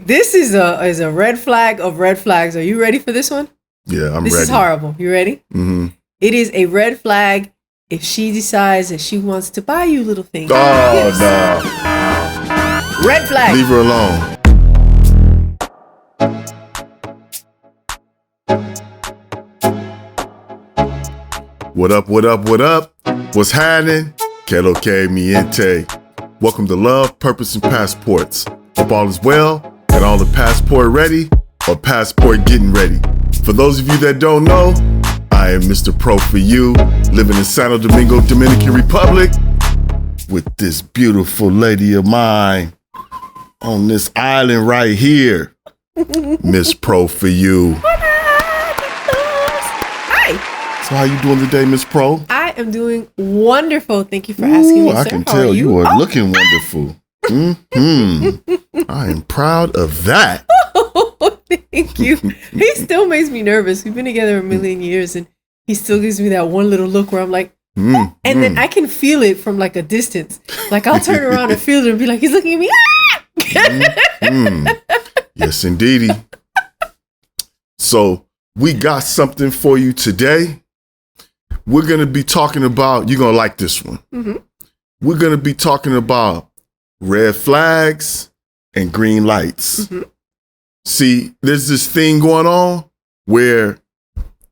This is a red flag of red flags. Are you ready for this one? Yeah, I'm ready. This is horrible. You ready? Mm-hmm. It is a red flag if she decides that she wants to buy you little things. Oh, no. Red flag. Leave her alone. What up, what up, what up? What's happening? Que lo que miente. Welcome to Love, Purpose, and Passports. Hope all is well and all the passport ready or passport getting ready. For those of you that don't know, I am Mr. Pro for you, living in Santo Domingo, Dominican Republic, with this beautiful lady of mine on this island right here. Miss Pro for you. Hi. So how you doing today, Miss Pro? I am doing wonderful. Thank you for asking me, sir. I can tell you are looking wonderful. I am proud of that. Oh, thank you. He still makes me nervous. We've been together a million years, and he still gives me that one little look where I'm like, and then I can feel it from like a distance. Like I'll turn around and feel it and be like, he's looking at me. Yes, indeedy. So we got something for you today. We're going to be talking about, you're going to like this one. Mm-hmm. We're going to be talking about red flags and green lights. Mm-hmm. See, there's this thing going on where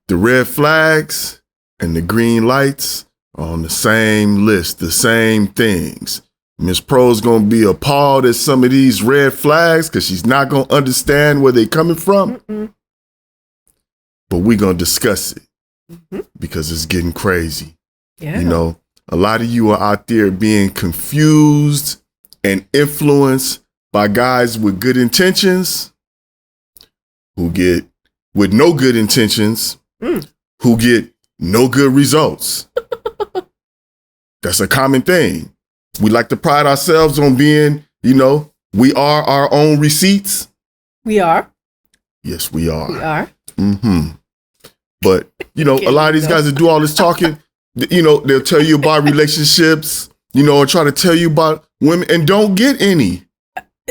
the red flags and the green lights are on the same list, the same things. Miss Pro's going to be appalled at some of these red flags because she's not going to understand where they're coming from. Mm-mm. But we're going to discuss it because it's getting crazy. Yeah. You know, a lot of you are out there being confused and influenced by guys with good intentions who get with no good intentions, who get no good results. That's a common thing. We like to pride ourselves on being, you know, we are our own receipts. We are. Yes, we are. We are. Mm-hmm. But, you know, a lot of these guys that do all this talking, you know, they'll tell you about relationships, you know, or try to tell you about women and don't get any.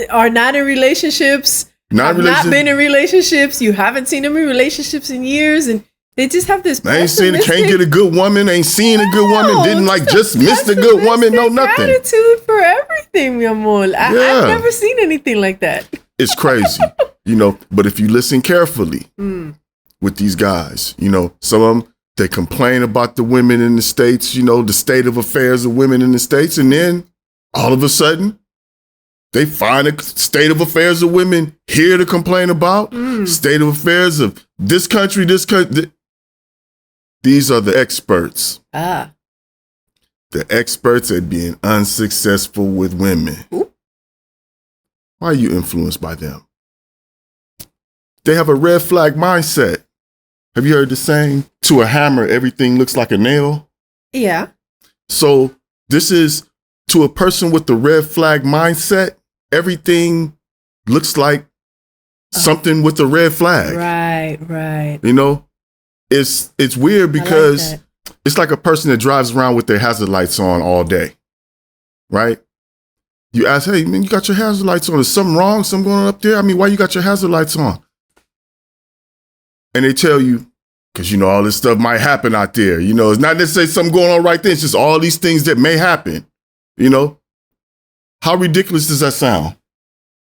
Are not in relationships. Not been in relationships. You haven't seen them in relationships in years, and they just have this. I ain't seen it. Can't get a good woman. Ain't seen a good woman. Didn't like just miss the good woman. No, nothing. Attitude for everything, mi amor. I've never seen anything like that. It's crazy, you know. But if you listen carefully with these guys, you know, some of them they complain about the women in the States, you know, the state of affairs of women in the States, and then all of a sudden, they find a state of affairs of women here to complain about. State of affairs of this country, These are the experts. The experts at being unsuccessful with women. Ooh. Why are you influenced by them? They have a red flag mindset. Have you heard the saying, to a hammer, everything looks like a nail? Yeah. So this is, to a person with the red flag mindset, everything looks like something with a red flag. Right. You know, it's weird because it's like a person that drives around with their hazard lights on all day, right? You ask, hey, man, you got your hazard lights on. Is something wrong? Something going on up there? I mean, why you got your hazard lights on? And they tell you, because, you know, all this stuff might happen out there. You know, it's not necessarily something going on right there. It's just all these things that may happen, you know? How ridiculous does that sound?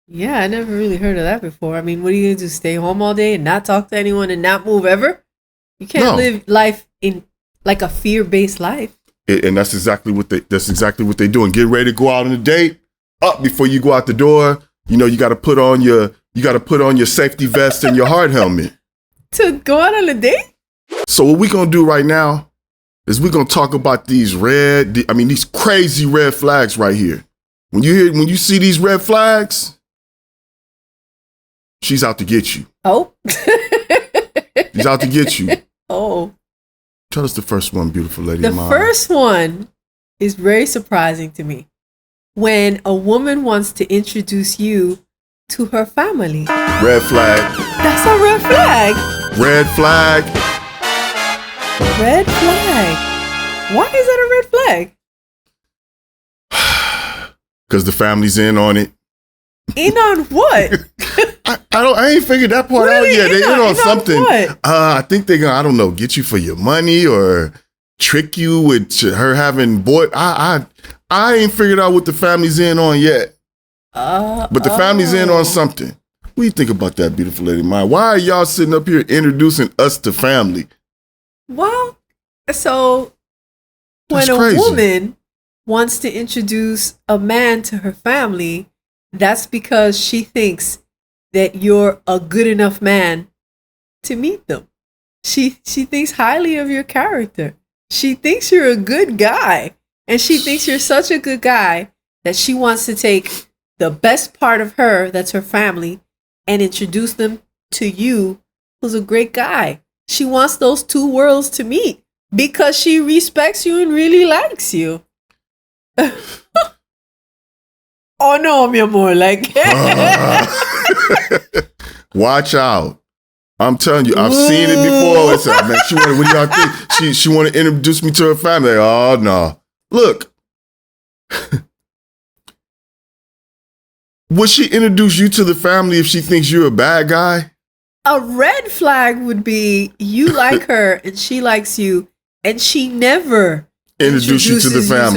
Yeah, I never really heard of that before. I mean, what are you going to do? Stay home all day and not talk to anyone and not move ever? You can't live life in like a fear-based life. And that's exactly what they're doing. Get ready to go out on a date. Up before you go out the door, you know, you got to put on your safety vest and your hard helmet. To go out on a date? So what we're going to do right now is we're going to talk about these crazy red flags right here. When you see these red flags, she's out to get you. Oh. She's out to get you. Oh. Tell us the first one, beautiful lady. The first one is very surprising to me. When a woman wants to introduce you to her family. Red flag. That's a red flag. Red flag. Red flag. Why is that a red flag? Because the family's in on it. In on what? I ain't figured that part out yet. They in on something. I think they're gonna, I don't know, get you for your money or trick you with her having boy. I ain't figured out what the family's in on yet. But the family's in on something. What do you think about that, beautiful lady mine? Why are y'all sitting up here introducing us to family? Well, so when a woman wants to introduce a man to her family, that's because she thinks that you're a good enough man to meet them. She thinks highly of your character. She thinks you're a good guy. And she thinks you're such a good guy that she wants to take the best part of her, that's her family, and introduce them to you, who's a great guy. She wants those two worlds to meet because she respects you and really likes you. Oh no, mi amor, like watch out. I'm telling you, I've seen it before. It's like, man, what do y'all think? She want to introduce me to her family. Oh no. Look. Would she introduce you to the family if she thinks you're a bad guy? A red flag would be you like her and she likes you, and she never introduces you to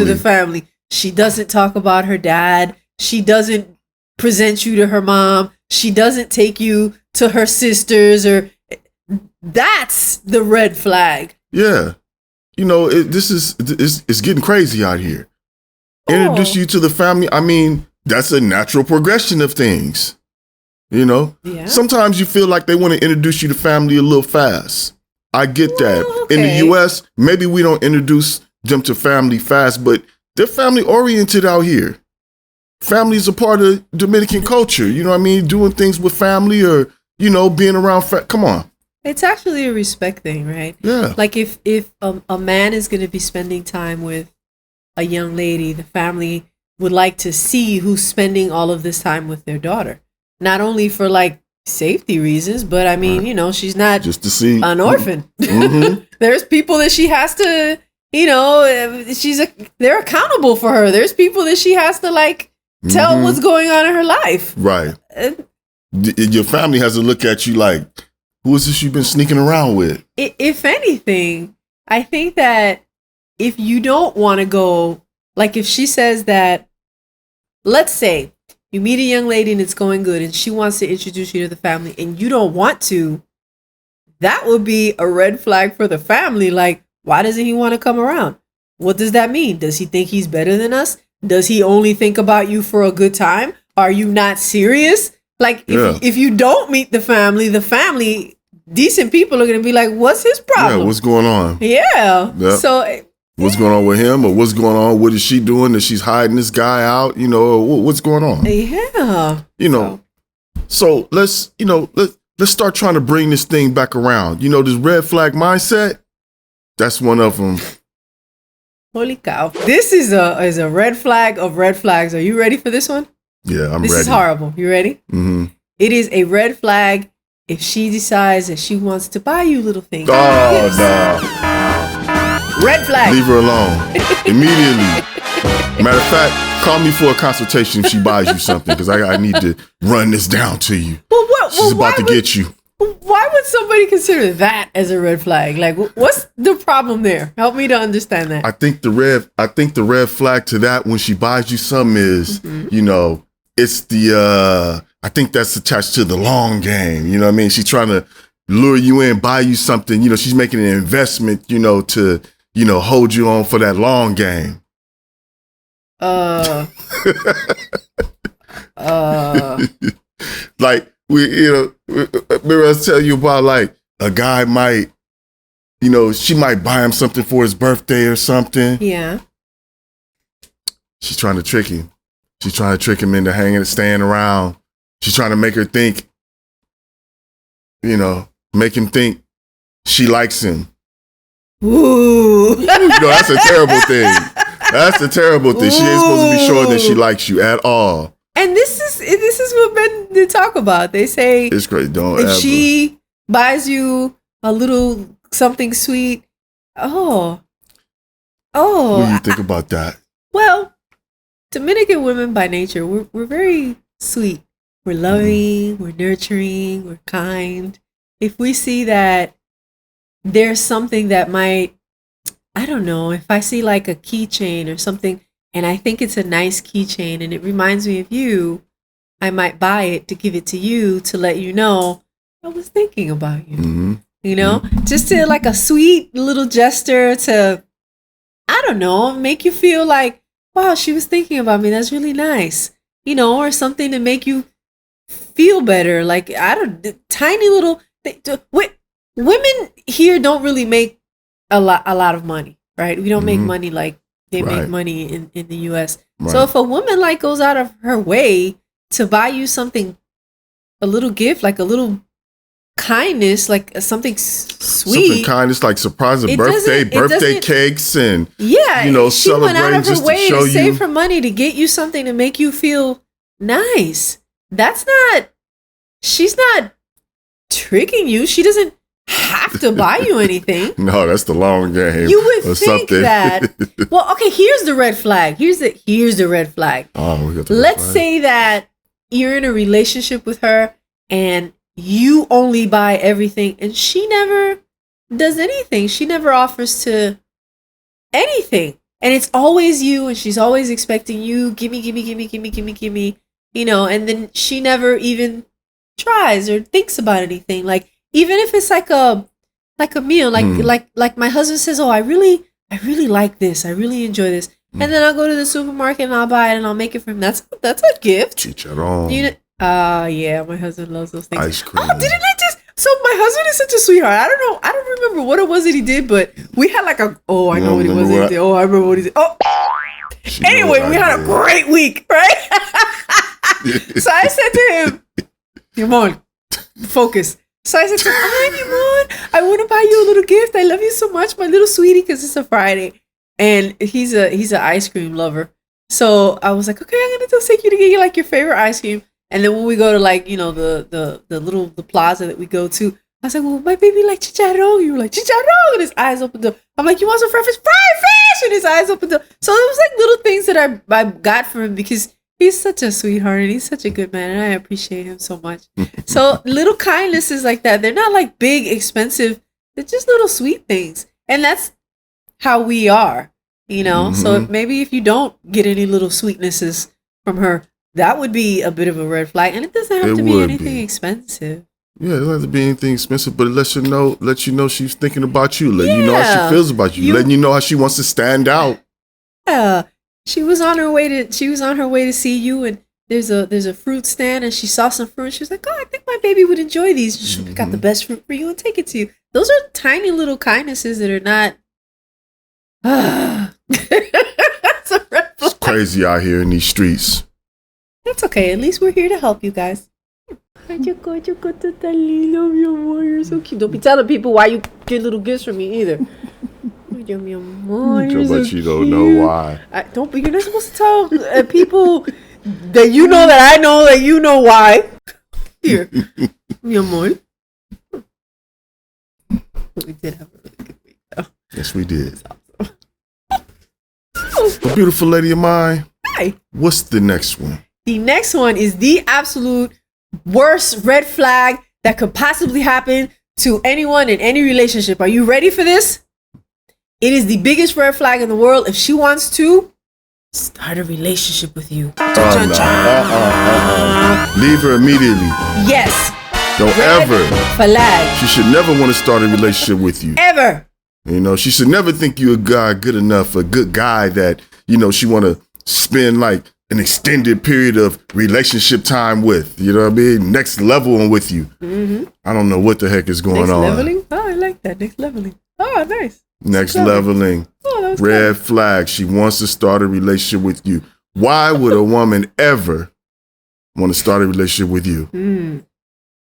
the family. She doesn't talk about her dad. She doesn't present you to her mom. She doesn't take you to her sisters. Or that's the red flag. Yeah. You know, it's getting crazy out here. Introduce you to the family. I mean, that's a natural progression of things. You know, sometimes you feel like they want to introduce you to family a little fast. I get that. Okay. In the U.S., maybe we don't introduce them to family fast, but they're family oriented out here. Family is a part of Dominican culture. You know what I mean? Doing things with family, or, you know, being around. Come on. It's actually a respect thing, right? Yeah. Like if a man is going to be spending time with a young lady, the family would like to see who's spending all of this time with their daughter. Not only for like safety reasons, but I mean, you know, she's not just to see an orphan. Mm-hmm. There's people that she has to, you know, they're accountable for her. There's people that she has to like tell what's going on in her life. Right. Your family has to look at you like, who is this you've been sneaking around with? If anything, I think that if you don't want to go, like if she says that, let's say you meet a young lady and it's going good and she wants to introduce you to the family and you don't want to, that would be a red flag for the family. Like, why doesn't he want to come around? What does that mean? Does he think he's better than us? Does he only think about you for a good time? Are you not serious? Like, if you don't meet the family, decent people are going to be like, what's his problem? Yeah, what's going on? Yeah. Yep. So what's going on with him, or what's going on? What is she doing that she's hiding this guy out? You know, what's going on? Yeah. You know, so let's start trying to bring this thing back around. You know, this red flag mindset, that's one of them. Holy cow. This is a red flag of red flags. Are you ready for this one? Yeah, I'm ready. This is horrible. You ready? Mm-hmm. It is a red flag if she decides that she wants to buy you little things. Oh, no. Red flag. Leave her alone. Immediately. Matter of fact, call me for a consultation if she buys you something, because I need to run this down to you. She's about to get you. Why would somebody consider that as a red flag? Like, what's the problem there? Help me to understand that. I think the red flag to that when she buys you something is, you know, it's the I think that's attached to the long game. You know what I mean? She's trying to lure you in, buy you something. You know, she's making an investment, you know, to, you know, hold you on for that long game. Like, remember I was telling you about, like, a guy might, you know, she might buy him something for his birthday or something. Yeah. She's trying to trick him. She's trying to trick him into staying around. She's trying to make her think, you know, make him think she likes him. Ooh. You know, that's a terrible thing. That's a terrible thing. She ain't supposed to be showing that she likes you at all. And this is what men they talk about. They say it's great. If she buys you a little something sweet, what do you think about that? Well, Dominican women by nature, we're very sweet. we're loving, we're nurturing, we're kind. If we see that there's something that might, I don't know, if I see like a keychain or something and I think it's a nice keychain and it reminds me of you, I might buy it to give it to you to let you know I was thinking about you. Mm-hmm. You know, just to like a sweet little gesture to, I don't know, make you feel like, wow, she was thinking about me. That's really nice. You know, or something to make you feel better. Like, tiny little, women here don't really make a lot of money, right? We don't make money like they make money in the US. Right. So if a woman like goes out of her way to buy you something, a little gift, like a little kindness, like something sweet, something kindness, like surprising birthday cakes, and she celebrating went out of her just way to show to save her money to get you something to make you feel nice. She's not tricking you. She doesn't have to buy you anything. No, that's the long game. You would think that. Well, okay, here's the red flag. Here's the red flag. Let's say that you're in a relationship with her and you only buy everything and she never does anything. She never offers to anything. And it's always you and she's always expecting you, gimme, and then she never even tries or thinks about anything. Like, even if it's like a meal, like my husband says, oh, I really like this. I really enjoy this. And then I'll go to the supermarket and I'll buy it and I'll make it for him. That's a gift. Chicharron. Yeah, my husband loves those things. Ice cream. Oh, didn't I just? So my husband is such a sweetheart. I don't know. I don't remember what it was that he did, but we had like I know what it was that he did. Oh, I remember what he did. Oh, anyway, we had a great week, right? So I said to him, Yamon, focus. So I said to him, Yamon, I want to buy you a little gift. I love you so much, my little sweetie, because it's a Friday. And he's an ice cream lover. So I was like, okay, I'm going to just take you to get you like your favorite ice cream. And then when we go to like, the plaza that we go to, I was like, well, my baby like chicharron. You were like, chicharron. And his eyes opened up. I'm like, you want some fried fish? Fried fish! And his eyes opened up. So it was like little things that I got for him because he's such a sweetheart and he's such a good man. And I appreciate him so much. So little kindnesses like that, they're not like big, expensive. They're just little sweet things. And that's how we are, So maybe if you don't get any little sweetnesses from her, that would be a bit of a red flag. And it doesn't have to be anything expensive. Yeah, it doesn't have to be anything expensive, but it lets you know she's thinking about you, letting you know how she feels about you, letting you know how she wants to stand out. Yeah. She was on her way to see you, and there's a fruit stand, and she saw some fruit, and she was like, oh, I think my baby would enjoy these. She'll pick out the best fruit for you and take it to you. Those are tiny little kindnesses that are not It's crazy out here in these streets. That's okay. At least we're here to help you guys. You're so cute. Don't be telling people why you get little gifts from me either. But you don't know why. You're not supposed to tell people that you know that I know that you know why. Here, mi amor. We did have a really good week, though. Yes, we did. A beautiful lady of mine. Hi. What's the next one? The next one is the absolute worst red flag that could possibly happen to anyone in any relationship. Are you ready for this? It is the biggest red flag in the world. If she wants to start a relationship with you. Leave her immediately. Yes. Don't red ever. Flag. She should never want to start a relationship with you. Ever. She should never think you're a guy good enough, a good guy that, she want to spend like an extended period of relationship time with. You know what I mean? Next level with you. Mm-hmm. I don't know what the heck is going on. Next leveling? Oh, I like that. Next leveling. Oh, nice. Next leveling. Oh, red flag. She wants to start a relationship with you. Why would a woman ever want to start a relationship with you?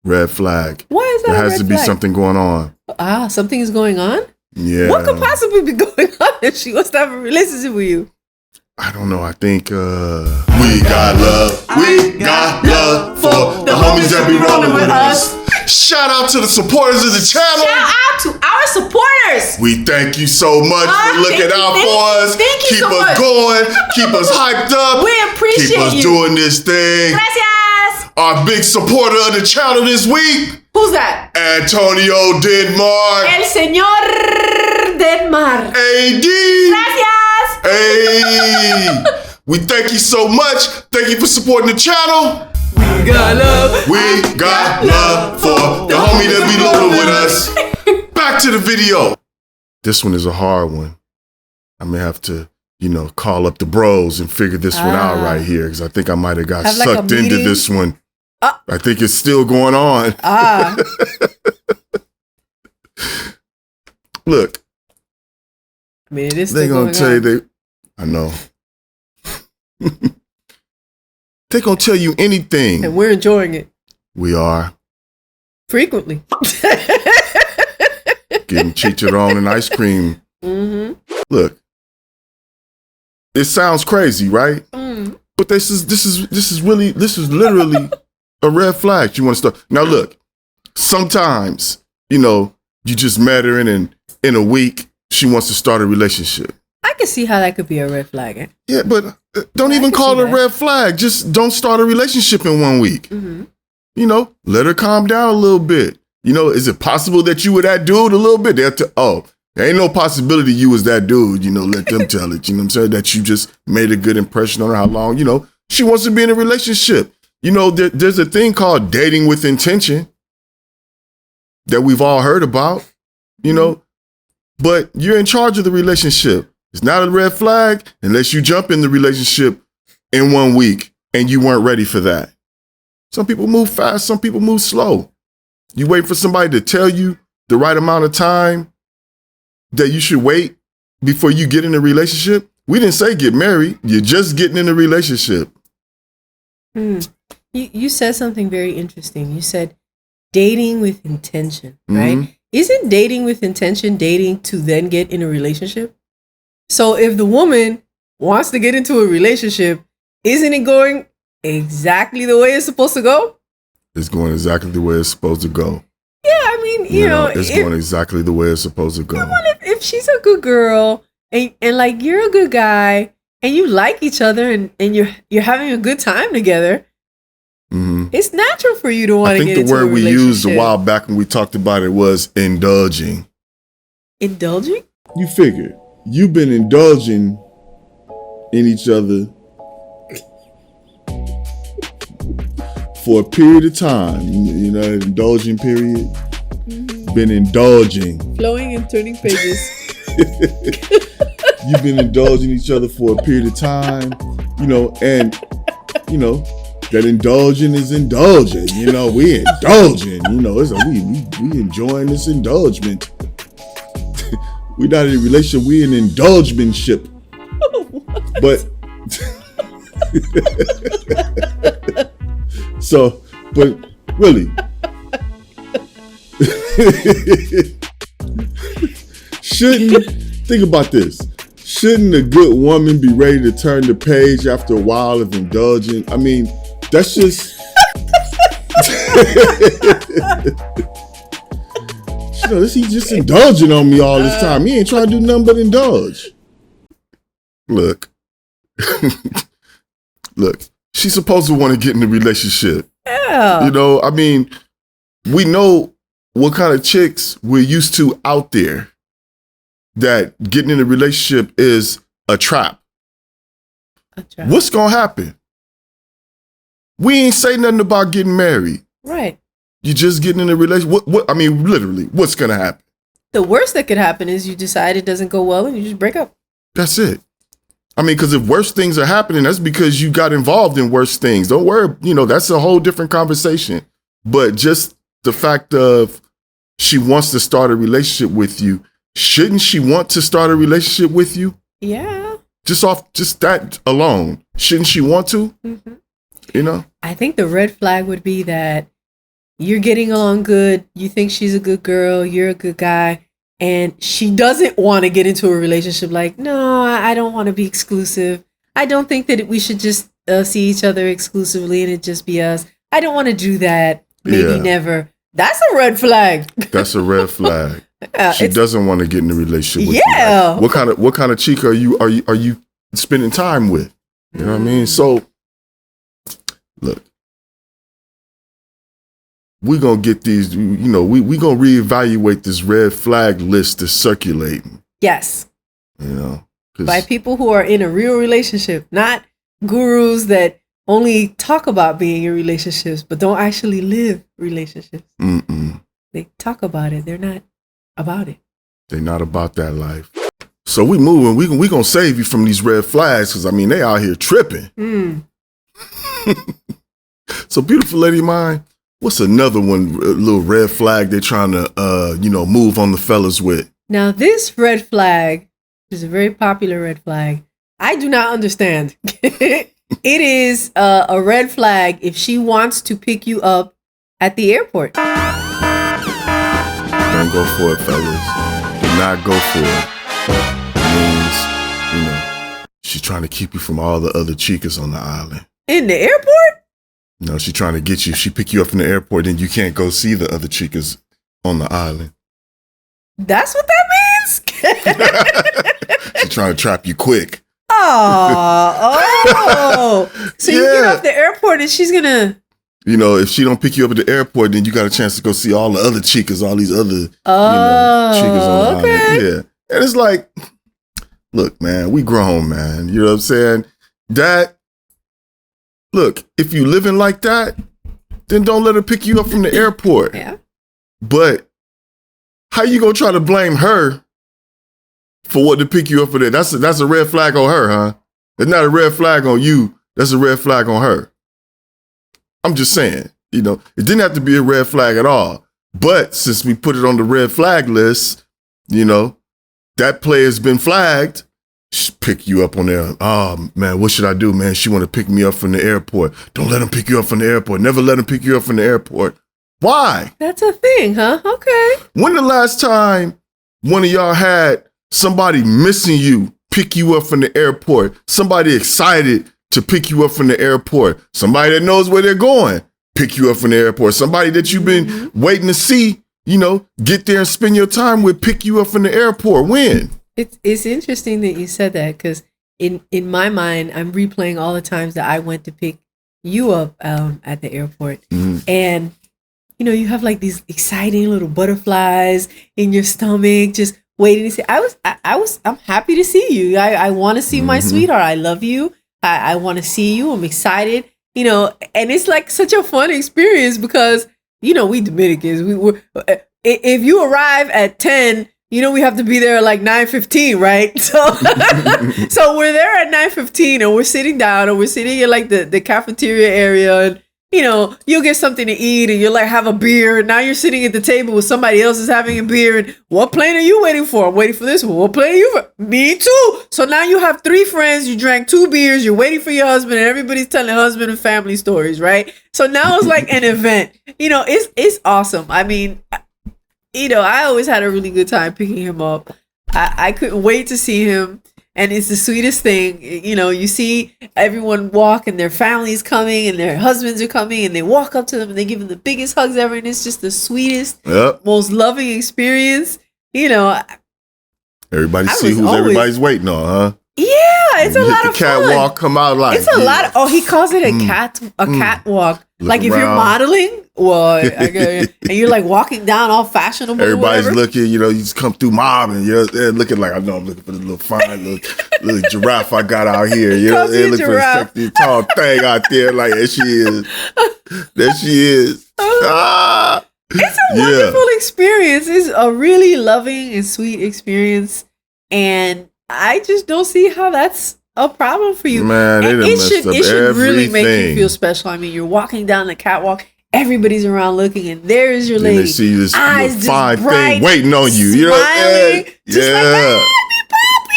Red flag. Why is that? There has to be something going on. Something is going on? Yeah. What could possibly be going on if she wants to have a relationship with you? I don't know. I think we got love. We got love for the homies that be rolling with us. Shout out to the supporters of the channel. Shout out to our supporters. We thank you so much for looking out for us. Keep us going. Keep us hyped up. We appreciate you. Keep us doing this thing. Gracias. Our big supporter of the channel this week. Who's that? Antonio Denmark. El señor Denmark. AD. Gracias. Hey. We thank you so much. Thank you for supporting the channel. We got love. We got love for the homie that be loaded with us. Back to the video. This one is a hard one. I may have to, call up the bros and figure this one out right here, because I think I might have got sucked into this one. I think it's still going on. Look. I mean, it is they're going to tell you I know. They're going to tell you anything. And we're enjoying it. We are. Frequently. Getting chicharron and ice cream. Mm-hmm. Look. It sounds crazy, right? Mm. But this is literally a red flag. You want to start. Now look, sometimes, you just met her and in a week, she wants to start a relationship. I can see how that could be a red flag. Yeah, but don't even call it a red flag. Just don't start a relationship in 1 week. Mm-hmm. Let her calm down a little bit. Is it possible that you were that dude a little bit? There ain't no possibility you was that dude, let them tell it. You know what I'm saying? That you just made a good impression on her. How long, she wants to be in a relationship. There's a thing called dating with intention that we've all heard about, but you're in charge of the relationship. It's not a red flag unless you jump in the relationship in 1 week and you weren't ready for that. Some people move fast, some people move slow. You wait for somebody to tell you the right amount of time that you should wait before you get in a relationship. We didn't say get married. You're just getting in a relationship. You said something very interesting. You said dating with intention, right? Mm-hmm. Isn't dating with intention dating to then get in a relationship? So if the woman wants to get into a relationship, isn't it going exactly the way it's supposed to go? It's going exactly the way it's supposed to go. Yeah, I mean, it's going exactly the way it's supposed to go. If she's a good girl and like you're a good guy and you like each other and you're having a good time together, it's natural for you to want to get into a relationship. I think the word we used a while back when we talked about it was indulging. Indulging? You figure you've been indulging in each other for a period of time, indulging period. Been indulging. Flowing and turning pages. You've been indulging each other for a period of time, and, that indulging is indulging. We indulging, we enjoying this indulgement. We're not in a relationship, we're in indulgementship. But, but really, think about this. Shouldn't a good woman be ready to turn the page after a while of indulging? I mean, that's just... He's just indulging on me all this time. He ain't trying to do nothing but indulge. Look. Look. She's supposed to want to get in a relationship. Yeah. We know what kind of chicks we're used to out there. That getting in a relationship is a trap. What's going to happen? We ain't say nothing about getting married. Right. You just getting in a relationship. Literally, what's going to happen? The worst that could happen is you decide it doesn't go well and you just break up. That's it. Because if worse things are happening, that's because you got involved in worse things. Don't worry, that's a whole different conversation. But just the fact of she wants to start a relationship with you, shouldn't she want to start a relationship with you? Yeah. Just that alone, shouldn't she want to? Mm-hmm. I think the red flag would be that you're getting along good. You think she's a good girl. You're a good guy. And she doesn't want to get into a relationship like, no, I don't want to be exclusive. I don't think that we should just see each other exclusively and it just be us. I don't want to do that. Maybe never. That's a red flag. That's a red flag. She doesn't want to get in a relationship with you. Yeah. Like, what kind of chick are you spending time with? You know what I mean? So, look, we're going to get these, you know, we going to reevaluate this red flag list that's circulating. Yes. You know, by people who are in a real relationship, not gurus that only talk about being in relationships, but don't actually live relationships. They talk about it. They're not about it. They're not about that life. So we moving. We gonna save you from these red flags because I mean they out here tripping. So beautiful lady of mine, what's another one? A little red flag they're trying to move on the fellas with. Now this red flag is a very popular red flag. I do not understand. It is a red flag if she wants to pick you up at the airport. Don't go for it, fellas. Do not go for it. It means, you know, she's trying to keep you from all the other chicas on the island. In the airport? No, she's trying to get you. She pick you up from the airport, then you can't go see the other chicas on the island. That's what that means? She's trying to trap you quick. Oh. So you get off the airport and she's going to... You know, if she don't pick you up at the airport, then you got a chance to go see all the other chicas, all these other chicas on the island. Yeah. And it's like, look, man, we grown, man. You know what I'm saying? Look, if you living like that, then don't let her pick you up from the airport. Yeah. But how you gonna try to blame her for what to pick you up for that? That's a red flag on her, huh? It's not a red flag on you. That's a red flag on her. I'm just saying, you know, it didn't have to be a red flag at all. But since we put it on the red flag list, you know, that player's been flagged. She pick you up on there. Oh, man, what should I do, man? She want to pick me up from the airport. Don't let him pick you up from the airport. Never let him pick you up from the airport. Why? That's a thing, huh? Okay. When the last time one of y'all had somebody missing you pick you up from the airport? Somebody excited to pick you up from the airport. Somebody that knows where they're going, pick you up from the airport. Somebody that you've been waiting to see, you know, get there and spend your time with, pick you up from the airport. When? It's interesting that you said that because in my mind, I'm replaying all the times that I went to pick you up at the airport. And, you know, you have like these exciting little butterflies in your stomach, just waiting to see. I'm happy to see you. I want to see my sweetheart. I love you. I want to see you. I'm excited, you know, and it's like such a fun experience because, you know, we Dominicans, if you arrive at 10, you know, we have to be there at like 9:15, right? So, so we're there at 9:15 and we're sitting down and we're sitting in like the cafeteria area and, you know, you'll get something to eat and you'll like have a beer. And now you're sitting at the table with somebody else is having a beer. And what plane are you waiting for? I'm waiting for this one. What plane are you for? Me too. So now you have 3 friends. You drank 2 beers. You're waiting for your husband and everybody's telling husband and family stories, right? So now it's like an event. You know, it's awesome. I mean, you know, I always had a really good time picking him up. I couldn't wait to see him. And it's the sweetest thing. You know, you see everyone walk and their family's coming and their husbands are coming and they walk up to them and they give them the biggest hugs ever. And it's just the sweetest, most loving experience. You know, everybody see who's everybody's waiting on, huh? Yeah, it's a lot of fun. Catwalk come out like it's a lot of, he calls it a catwalk. Look like if around. you're modeling, well, and you're like walking down all fashionable. Everybody's looking, you know, you just come through mob and you're looking like, I know I'm looking for the little fine little giraffe I got out here. You know, they're looking for a sexy tall thing out there. Like, there she is. There she is. It's a wonderful experience. It's a really loving and sweet experience. And I just don't see how that's a problem for you. Man, it should really make you feel special. I mean, you're walking down the catwalk, everybody's around looking, and there is your lady. And they see this eyes fine bright, thing waiting on you. You know, smiling, just like, baby, puppy.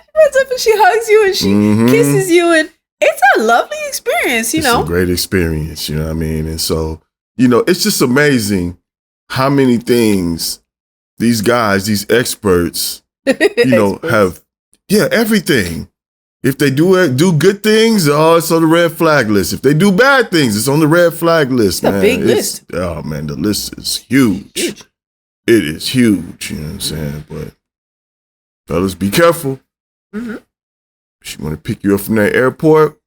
She runs up and she hugs you and she kisses you, and it's a lovely experience. You know, it's a great experience. You know what I mean? And so, you know, it's just amazing how many things these guys, these experts, you know, have, everything. If they do good things, it's on the red flag list. If they do bad things, it's on the red flag list, man. It's a big list. Oh, man, the list is huge. It is huge, you know what I'm saying? But, fellas, be careful. She want to pick you up from that airport,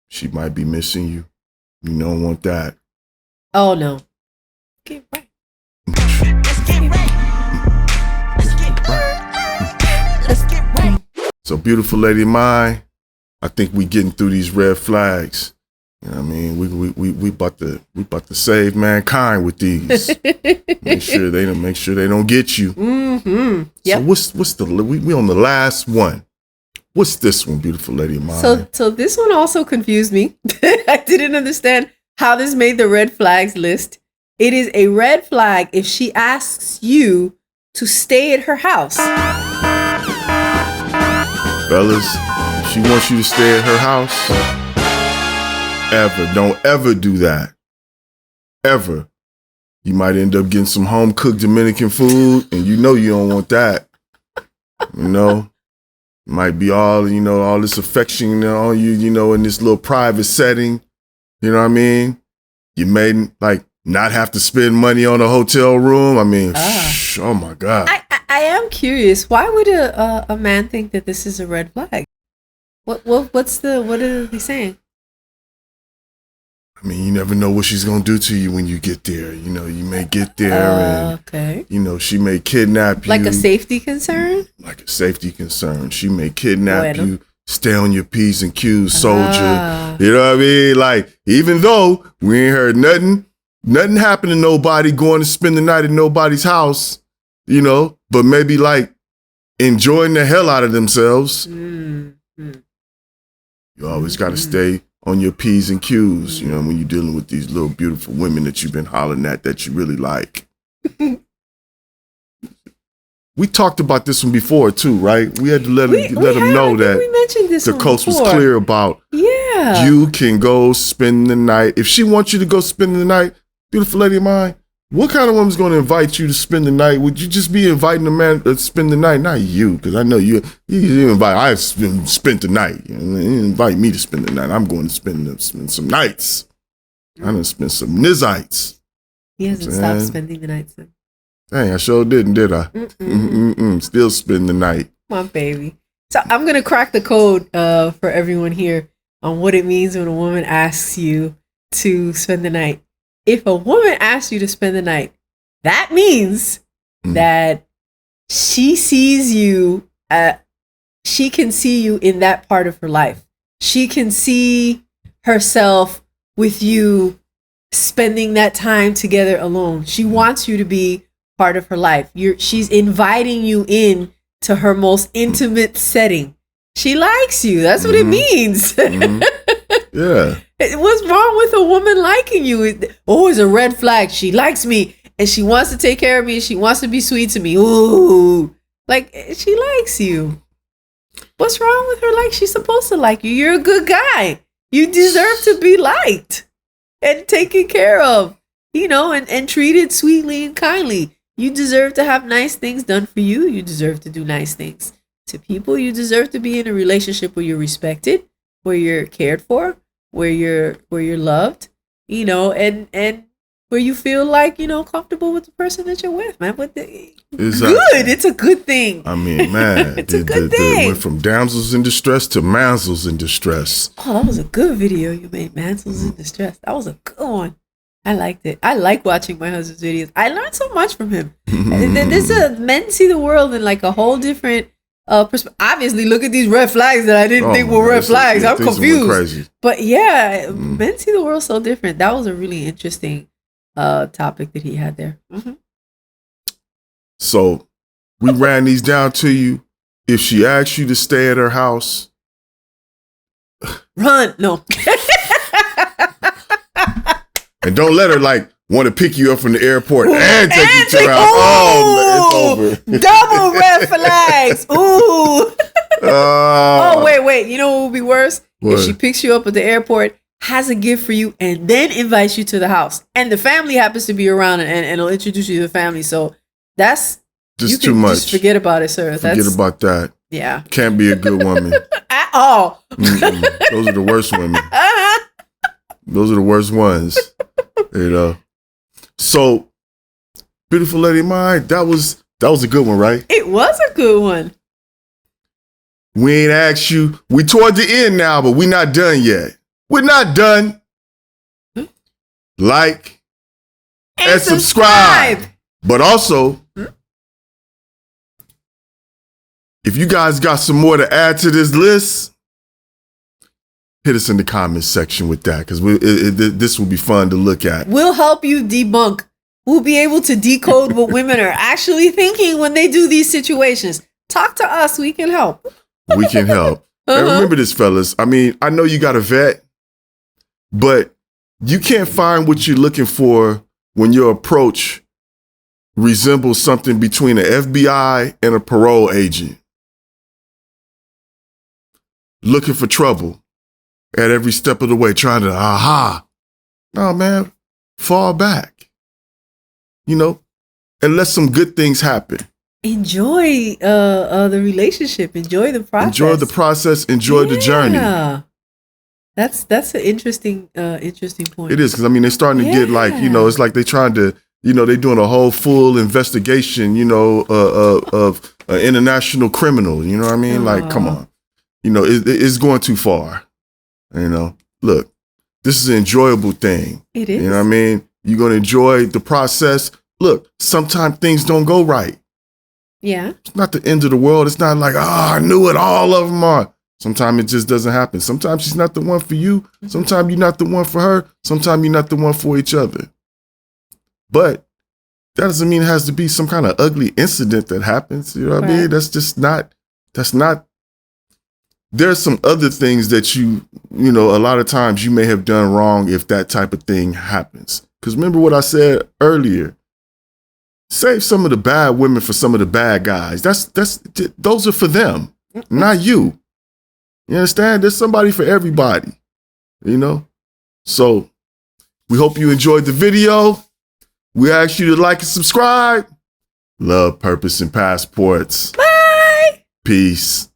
she might be missing you. You don't want that. Oh no. Get right. So, beautiful lady of mine, I think we getting through these red flags. You know what I mean? We about to save mankind with these. make sure they don't get you. Mm-hmm. Yep. So what's we on the last one? What's this one, beautiful lady of mine? So this one also confused me. I didn't understand how this made the red flags list. It is a red flag if she asks you to stay at her house. Fellas, if she wants you to stay at her house, don't ever do that. Ever. You might end up getting some home cooked Dominican food, and you know you don't want that. You know? Might be all this affection on you, in this little private setting. You know what I mean? You may not have to spend money on a hotel room. I mean, oh my God. I am curious. Why would a man think that this is a red flag? What are they saying? I mean, you never know what she's going to do to you when you get there. You may get there and, she may kidnap you. Like a safety concern? Like a safety concern. She may kidnap you, stay on your P's and Q's, soldier. You know what I mean? Like, even though we ain't heard nothing happened to nobody going to spend the night at nobody's house, but maybe enjoying the hell out of themselves. Mm-hmm. You always got to stay on your P's and Q's, when you're dealing with these little beautiful women that you've been hollering at that you really like. We talked about this one before too, right? We had to let them know that we mentioned this the coast was clear about. Yeah. You can go spend the night. If she wants you to go spend the night, beautiful lady of mine, what kind of woman's going to invite you to spend the night? Would you just be inviting a man to spend the night? Not you, because I know you invite. I've spent the night. You invite me to spend the night. I'm going to spend some nights. I done spent some nizites. He hasn't stopped spending the night since. Dang, I sure didn't, did I? Still spend the night. Come on, baby. So I'm going to crack the code for everyone here on what it means when a woman asks you to spend the night. If a woman asks you to spend the night, that means that she sees you, she can see you in that part of her life. She can see herself with you spending that time together alone. She wants you to be part of her life. She's inviting you in to her most intimate setting. She likes you. That's what it means. Yeah. What's wrong with a woman liking you? It's a red flag. She likes me and she wants to take care of me and she wants to be sweet to me. Ooh. She likes you. What's wrong with her? She's supposed to like you. You're a good guy. You deserve to be liked and taken care of, and treated sweetly and kindly. You deserve to have nice things done for you. You deserve to do nice things to people. You deserve to be in a relationship where you're respected, where you're cared for, where you're loved, and where you feel comfortable with the person that you're with, man. Exactly. Good. It's a good thing. I mean, man, it's a good thing. It went from damsels in distress to mansels in distress. Oh, that was a good video you made, Mansels in Distress. That was a good one. I liked it. I like watching my husband's videos. I learned so much from him. Men see the world in a whole different obviously, look at these red flags that I didn't think were red flags. I'm confused. But yeah, men see the world so different. That was a really interesting topic that he had there. Mm-hmm. So we ran these down to you. If she asks you to stay at her house, run. No. And don't let her want to pick you up from the airport and take you to her house. Oh, man, it's over. Double red flags. Ooh. Wait. You know what would be worse? What? If she picks you up at the airport, has a gift for you, and then invites you to the house. And the family happens to be around and will introduce you to the family. So that's just too much. Just forget about it, sir. Forget about that. Yeah. Can't be a good woman. At all. Those are the worst women. Those are the worst ones. So, beautiful lady of mine, that was a good one, right? It was a good one. We ain't asked you. We toward the end now, but we're not done yet. We're not done. Like, and subscribe. But also, if you guys got some more to add to this list, hit us in the comments section with that, because this will be fun to look at. We'll help you debunk. We'll be able to decode what women are actually thinking when they do these situations. Talk to us. We can help. We can help. And remember this, fellas. I mean, I know you got a vet, but you can't find what you're looking for when your approach resembles something between an FBI and a parole agent. Looking for trouble at every step of the way, trying to, no, man, fall back, and let some good things happen. Enjoy the relationship. Enjoy the process. Enjoy the process. Enjoy the journey. Yeah, that's an interesting point. It is, because I mean, they're starting to get like, it's like they're trying to, they're doing a whole full investigation, of an international criminal. You know what I mean? Like, come on, it's going too far. Look, this is an enjoyable thing. It is. You know what I mean? You're going to enjoy the process. Look, sometimes things don't go right. Yeah. It's not the end of the world. It's not like, I knew it, all of them are. Sometimes it just doesn't happen. Sometimes she's not the one for you. Sometimes you're not the one for her. Sometimes you're not the one for each other. But that doesn't mean it has to be some kind of ugly incident that happens. You know what I mean? That's not. There's some other things that a lot of times you may have done wrong if that type of thing happens. Because remember what I said earlier. Save some of the bad women for some of the bad guys. Those are for them, not you. You understand? There's somebody for everybody, So we hope you enjoyed the video. We ask you to like and subscribe. Love, purpose, and passports. Bye. Peace.